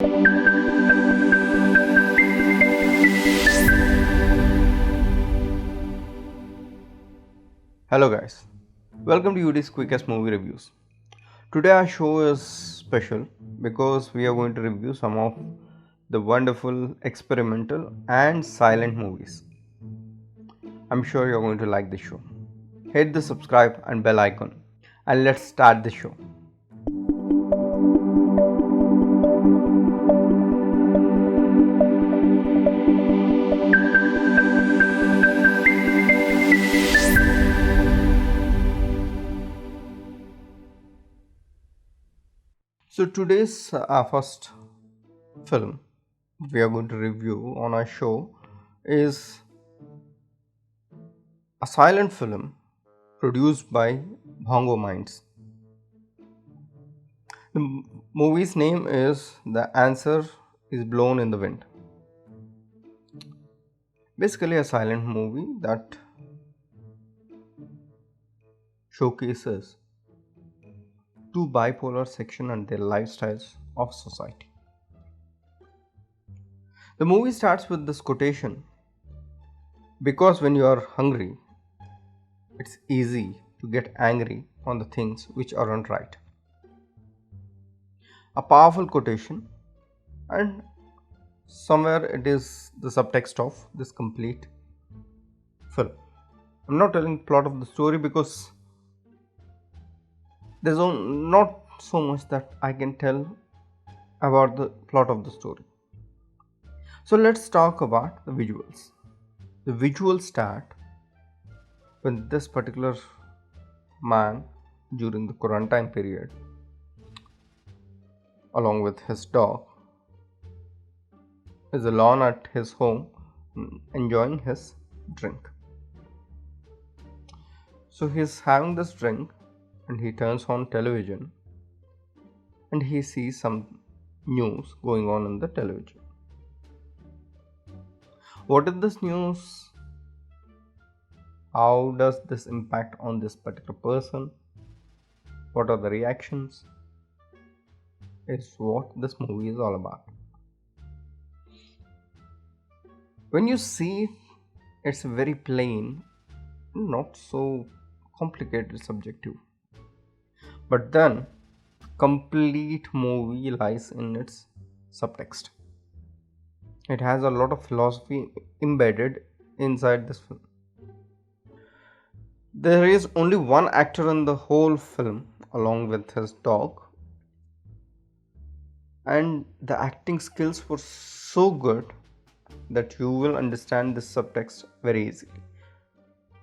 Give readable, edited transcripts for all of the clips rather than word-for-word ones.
Hello guys, welcome to UD's quickest movie reviews. Today our show is special because we are going to review some of the wonderful experimental and silent movies. I'm sure you're going to like the show. Hit the subscribe and bell icon and let's start the show. So today's first film we are going to review on our show is a silent film produced by Bongo Minds. The movie's name is The Answer is Blown in the Wind. Basically a silent movie that showcases two bipolar sections and their lifestyles of society. The movie starts with this quotation: because when you are hungry, it's easy to get angry on the things which aren't right. A powerful quotation, and somewhere it is the subtext of this complete film. I'm not telling the plot of the story because there's not so much that I can tell about the plot of the story. So let's talk about the visuals. The visuals start when this particular man during the quarantine period, along with his dog, is alone at his home enjoying his drink. So he's having this drink and he turns on television and he sees some news going on in the television. What is this news? How does this impact on this particular person? What are the reactions? Is what this movie is all about. When you see it, it's very plain, not so complicated subjective. But then, complete movie lies in its subtext. It has a lot of philosophy embedded inside this film. There is only one actor in the whole film along with his dog, and the acting skills were so good that you will understand this subtext very easily.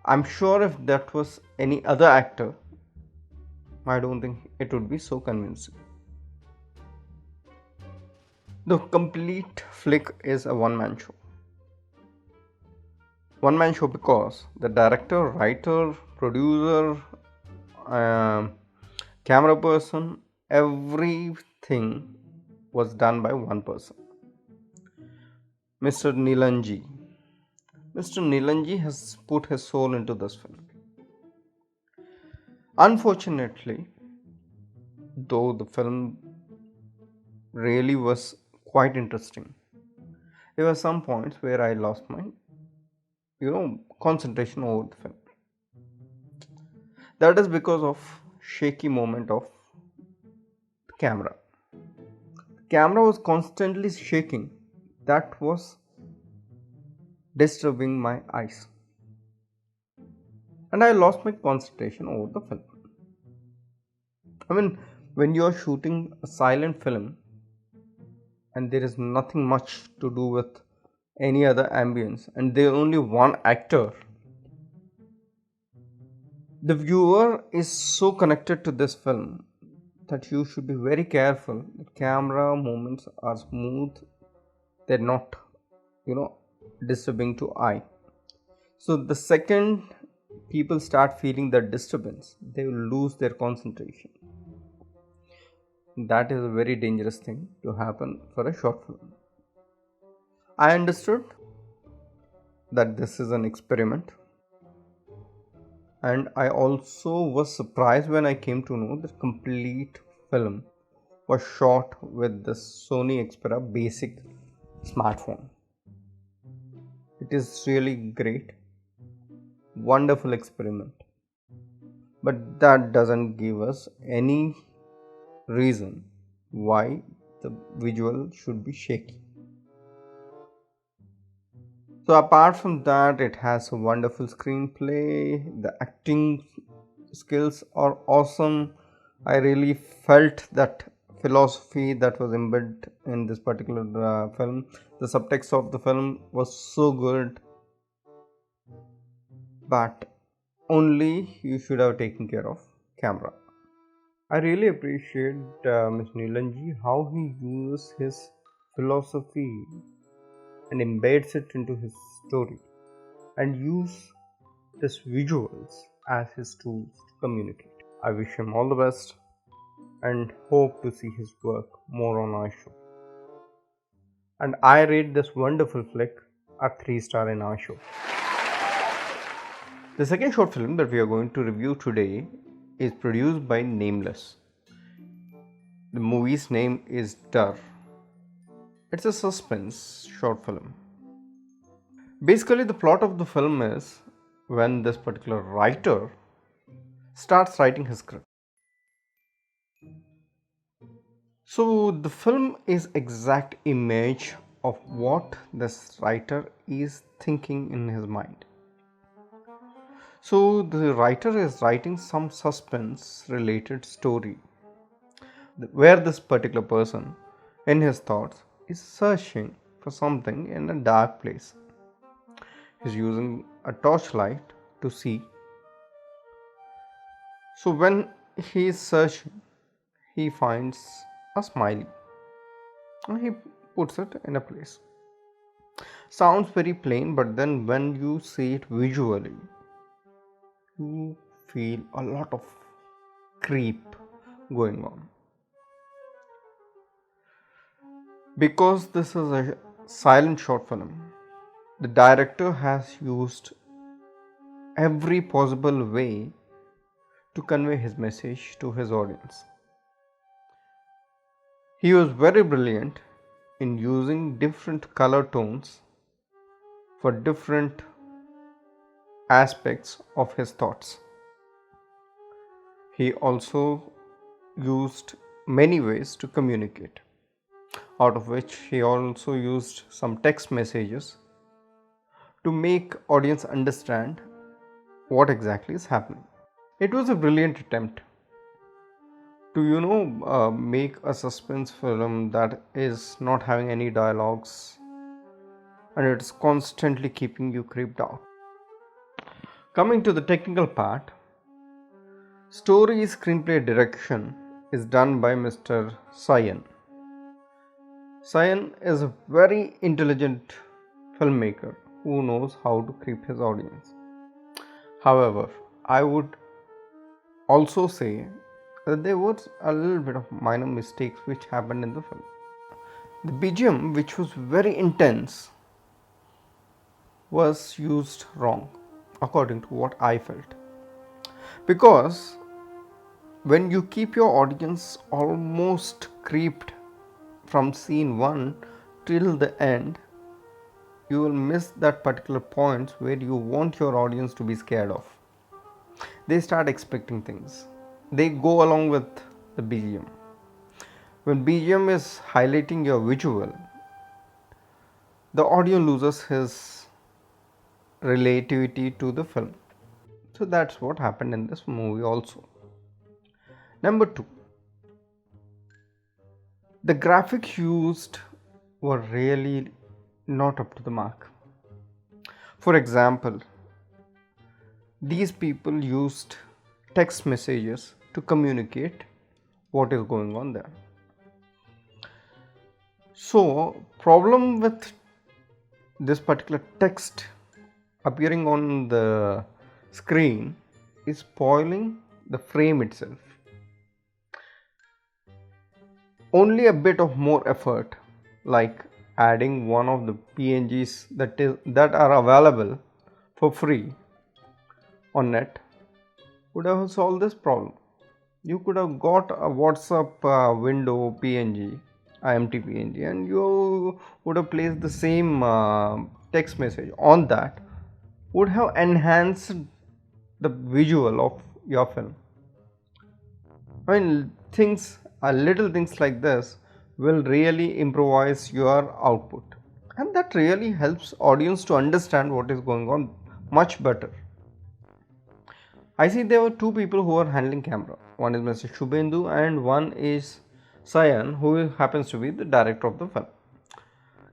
I'm sure if that was any other actor, I don't think it would be so convincing. The complete flick is a one-man show. One-man show because the director, writer, producer, camera person, everything was done by one person. Mr. Nilanji. Mr. Nilanji has put his soul into this film. Unfortunately, though the film really was quite interesting, there were some points where I lost my concentration over the film. That is because of shaky moment of the camera. The camera was constantly shaking. That was disturbing my eyes. And I lost my concentration over the film. I mean, when you are shooting a silent film and there is nothing much to do with any other ambience and there is only one actor, the viewer is so connected to this film that you should be very careful. The camera movements are smooth, they're not disturbing to eye. So the second people start feeling that disturbance, they will lose their concentration. That is a very dangerous thing to happen for a short film. I understood that this is an experiment, and I also was surprised when I came to know that complete film was shot with the Sony Xperia basic smartphone. It is really great, wonderful experiment. But that doesn't give us any reason why the visual should be shaky. So apart from that, it has a wonderful screenplay. The acting skills are awesome. I really felt that philosophy that was embedded in this particular film. The subtext of the film was so good, but only you should have taken care of camera. I really appreciate Ms. Neelanji how he uses his philosophy and embeds it into his story and use these visuals as his tools to communicate. I wish him all the best and hope to see his work more on our show. And I rate this wonderful flick a 3-star in our show. The second short film that we are going to review today is produced by Nameless. The movie's name is Darr. It's a suspense short film. Basically, the plot of the film is when this particular writer starts writing his script. So the film is exact image of what this writer is thinking in his mind. So the writer is writing some suspense related story where this particular person in his thoughts is searching for something in a dark place. He's using a torchlight to see. So when he is searching, he finds a smiley and he puts it in a place. Sounds very plain, but then when you see it visually, you feel a lot of creep going on. Because this is a silent short film, the director has used every possible way to convey his message to his audience. He was very brilliant in using different color tones for different aspects of his thoughts. He also used many ways to communicate, out of which he also used some text messages to make audience understand what exactly is happening. It was a brilliant attempt to make a suspense film that is not having any dialogues and it's constantly keeping you creeped out. Coming to the technical part, story, screenplay, direction is done by Mr. Sayan. Sayan is a very intelligent filmmaker who knows how to creep his audience. However, I would also say that there was a little bit of minor mistakes which happened in the film. The BGM, which was very intense, was used wrong according to what I felt. Because when you keep your audience almost creeped from scene 1 till the end, you will miss that particular point where you want your audience to be scared of. They start expecting things. They go along with the BGM. When BGM is highlighting your visual, the audience loses his relativity to the film. So that's what happened in this movie also. Number 2. The graphics used were really not up to the mark. For example, these people used text messages to communicate what is going on there. So, problem with this particular text appearing on the screen is spoiling the frame itself. Only a bit of more effort, like adding one of the PNGs that are available for free on net, would have solved this problem. You could have got a WhatsApp window PNG, IMT PNG, and you would have placed the same text message on that, would have enhanced the visual of your film. I mean, little things like this will really improvise your output, and that really helps audience to understand what is going on much better. I see there were two people who are handling camera. One is Mr. Shubhendu and one is Sayan, who happens to be the director of the film.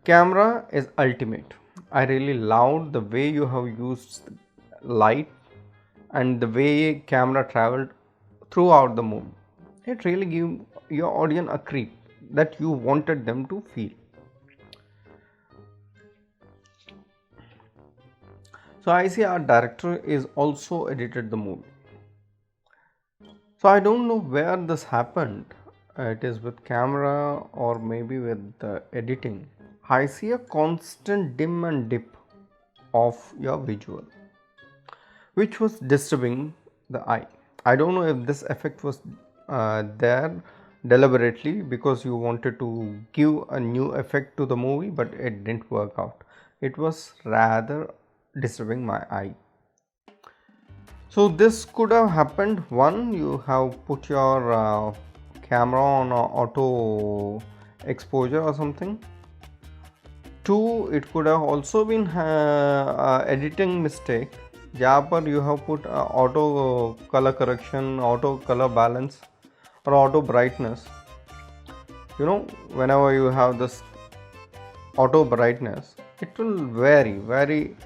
Camera is ultimate. I really loved the way you have used light and the way camera traveled throughout the movie. It really gave your audience a creep that you wanted them to feel. So I see our director is also edited the movie. So I don't know where this happened. It is with camera or maybe with the editing. I see a constant dim and dip of your visual, which was disturbing the eye. I don't know if this effect was there deliberately because you wanted to give a new effect to the movie, but it didn't work out. It was rather disturbing my eye. So this could have happened. One, you have put your camera on auto exposure or something. Two, it could have also been editing mistake. जहाँ पर you have put auto color correction, auto color balance or auto brightness. You know, whenever you have this auto brightness, it will vary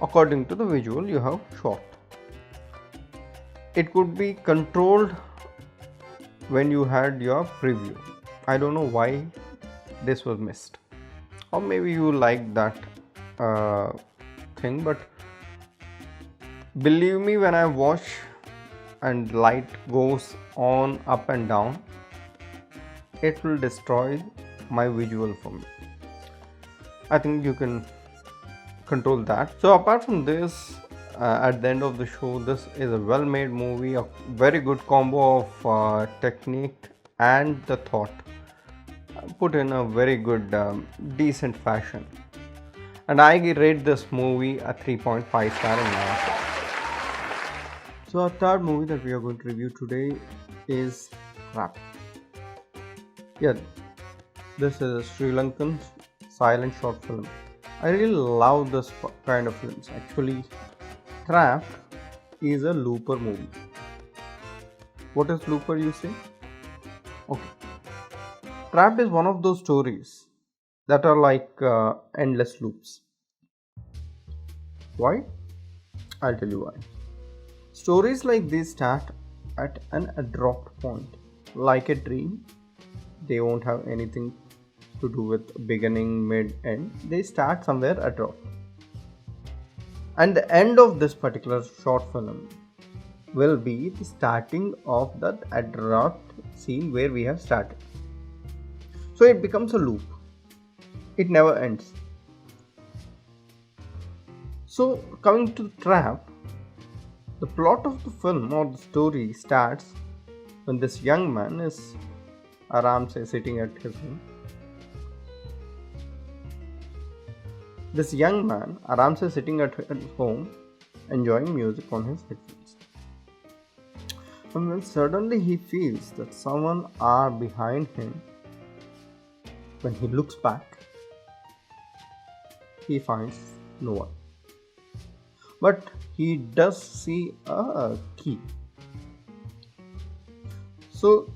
according to the visual you have shot. It could be controlled when you had your preview. I don't know why this was missed, or maybe you like that thing, but believe me, when I watch and light goes on up and down, it will destroy my visual for me. I think you can control that. So apart from this, at the end of the show, this is a well made movie, a very good combo of technique and the thought put in a very good decent fashion, and I rate this movie a 3.5 star in my opinion. So our third movie that we are going to review today is Rap. Yeah, this is a Sri Lankan silent short film. I really love this kind of films. Actually, Trap is a looper movie. What is looper, you say? Okay. Trapped is one of those stories that are like endless loops. Why? I'll tell you why. Stories like these start at an abrupt point, like a dream. They won't have anything to do with beginning, mid, end. They start somewhere abrupt. And the end of this particular short film will be the starting of that abrupt scene where we have started. So it becomes a loop. It never ends. So coming to the Trap, the plot of the film or the story starts when this young man is sitting at his home. This young man, sitting at his home, enjoying music on his headphones. And then suddenly he feels that someone are behind him. When he looks back, he finds no one. But he does see a key. So,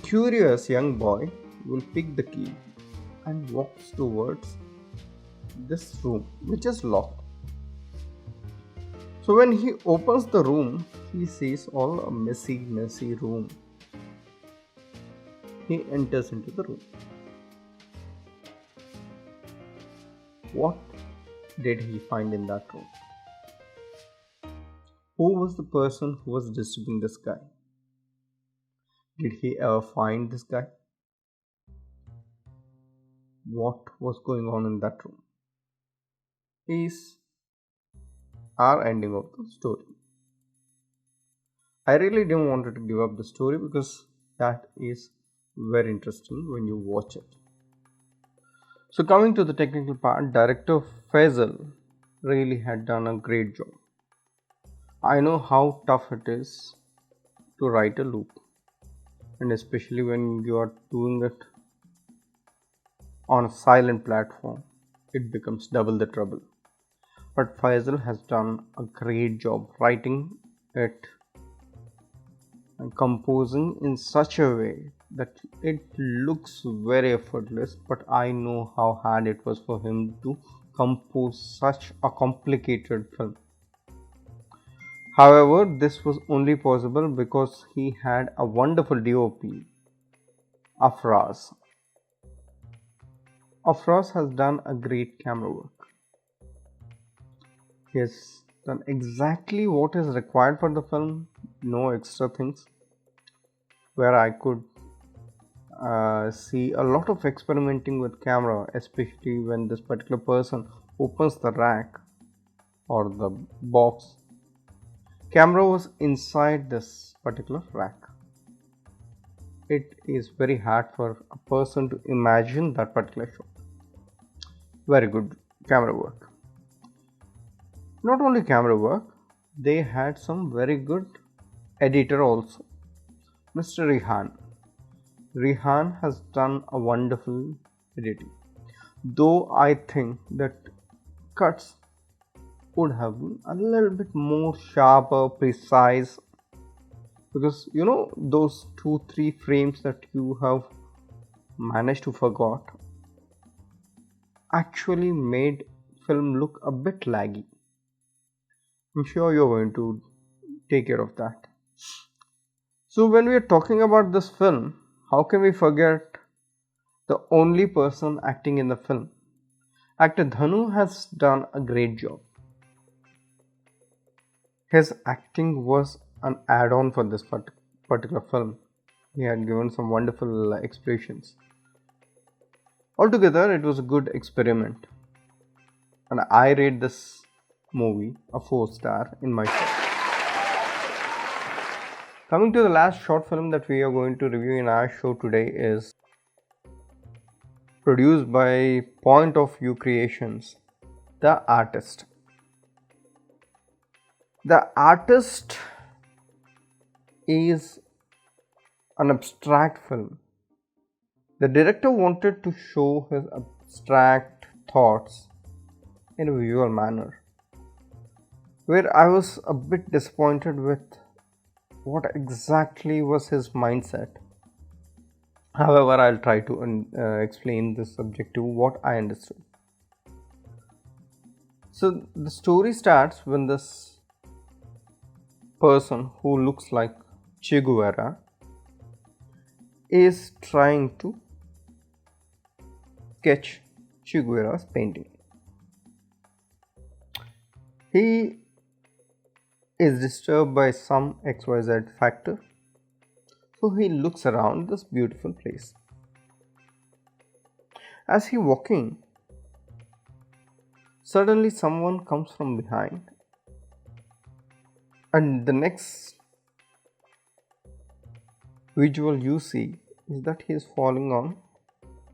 curious young boy will pick the key and walks towards this room, which is locked. So when he opens the room, he sees all a messy room. He enters into the room. What did he find in that room? Who was the person who was disturbing this guy? Did he ever find this guy? What was going on in that room is our ending of the story. I really didn't want to give up the story because that is very interesting when you watch it. So coming to the technical part, director Faisal really had done a great job. I know how tough it is to write a loop, and especially when you are doing it on a silent platform, it becomes double the trouble. But Faisal has done a great job writing it and composing in such a way that it looks very effortless, but I know how hard it was for him to compose such a complicated film. However, this was only possible because he had a wonderful DOP, Afraz. Afraz has done a great camera work. He has done exactly what is required for the film, no extra things, where I could see a lot of experimenting with camera, especially when this particular person opens the rack or the box. Camera was inside this particular rack. It is very hard for a person to imagine that particular shot. Very good camera work. Not only camera work, they had some very good editor also. Mr. Rehan has done a wonderful editing. Though I think that cuts would have been a little bit more sharper, precise, because you know those 2-3 frames that you have managed to forgot actually made film look a bit laggy. I'm sure you're going to take care of that. So when we are talking about this film, how can we forget the only person acting in the film? Actor Dhanu has done a great job. His acting was an add-on for this particular film. He had given some wonderful expressions. Altogether, it was a good experiment, and I rate this movie a 4-star in my show. Coming to the last short film that we are going to review in our show today is produced by Point of View Creations, The Artist. The Artist is an abstract film. The director wanted to show his abstract thoughts in a visual manner, where I was a bit disappointed with what exactly was his mindset. However, I'll try to explain this subject to what I understood. So the story starts when this person who looks like Che Guevara is trying to sketch Che Guevara's painting. He is disturbed by some XYZ factor, so he looks around this beautiful place. As he walking, suddenly someone comes from behind, and the next visual you see is that he is falling on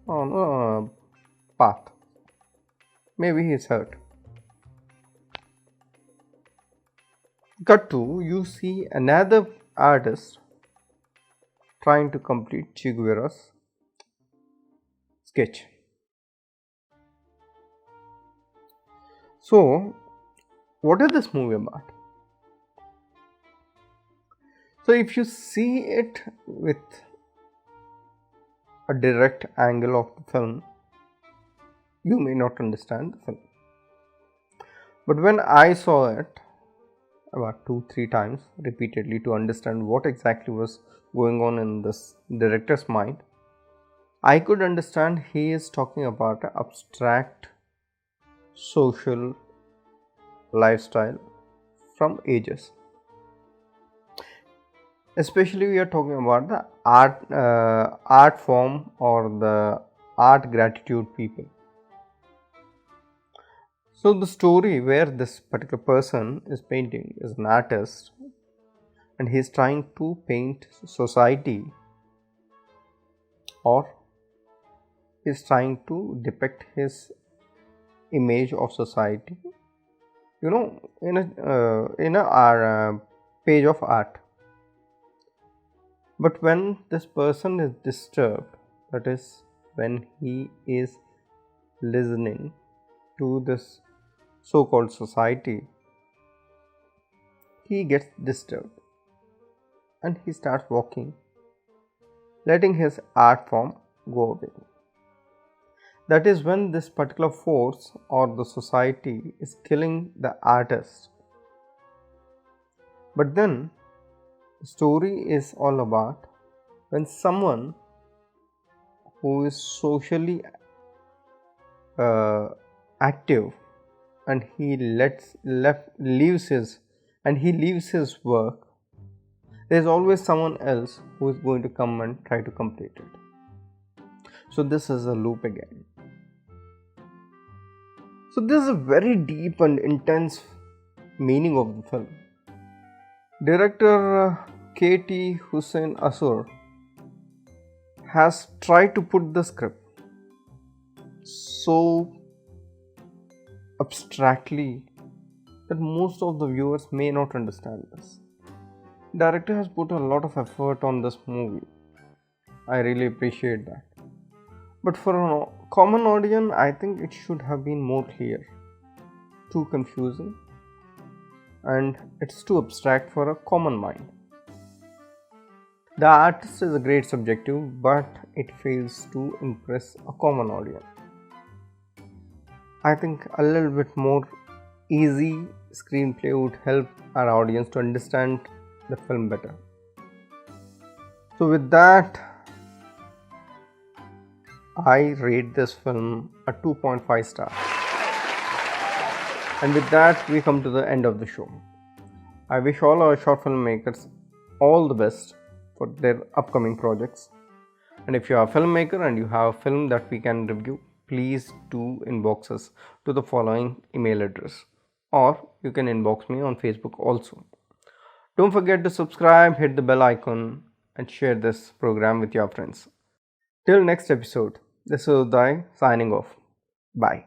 a path. Maybe he is hurt. Cut to, you see another artist trying to complete Che Guevara's sketch. So, what is this movie about? So, if you see it with a direct angle of the film, you may not understand the film. But when I saw it about 2-3 times repeatedly to understand what exactly was going on in this director's mind, I could understand he is talking about an abstract social lifestyle from ages. Especially we are talking about the art form or the art gratitude people. So the story where this particular person is painting is an artist and he's trying to paint society, or he's trying to depict his image of society, in a page of art. But when this person is disturbed, that is, when he is listening to this so-called society, he gets disturbed and he starts walking, letting his art form go away. That is when this particular force or the society is killing the artist. But then the story is all about when someone who is socially active and he leaves his work, there is always someone else who is going to come and try to complete it. So this is a loop again. So this is a very deep and intense meaning of the film. Director K.T. Hussain Asur has tried to put the script so abstractly that most of the viewers may not understand this. Director has put a lot of effort on this movie. I really appreciate that. But for a common audience, I think it should have been more clear. Too confusing, and it's too abstract for a common mind. The artist is a great subjective, but it fails to impress a common audience. I think a little bit more easy screenplay would help our audience to understand the film better. So with that, I rate this film a 2.5 star. And with that, we come to the end of the show. I wish all our short filmmakers all the best for their upcoming projects. And if you are a filmmaker and you have a film that we can review, please do inbox us to the following email address, or you can inbox me on Facebook also. Don't forget to subscribe, hit the bell icon, and share this program with your friends. Till next episode, this is Udai signing off. Bye.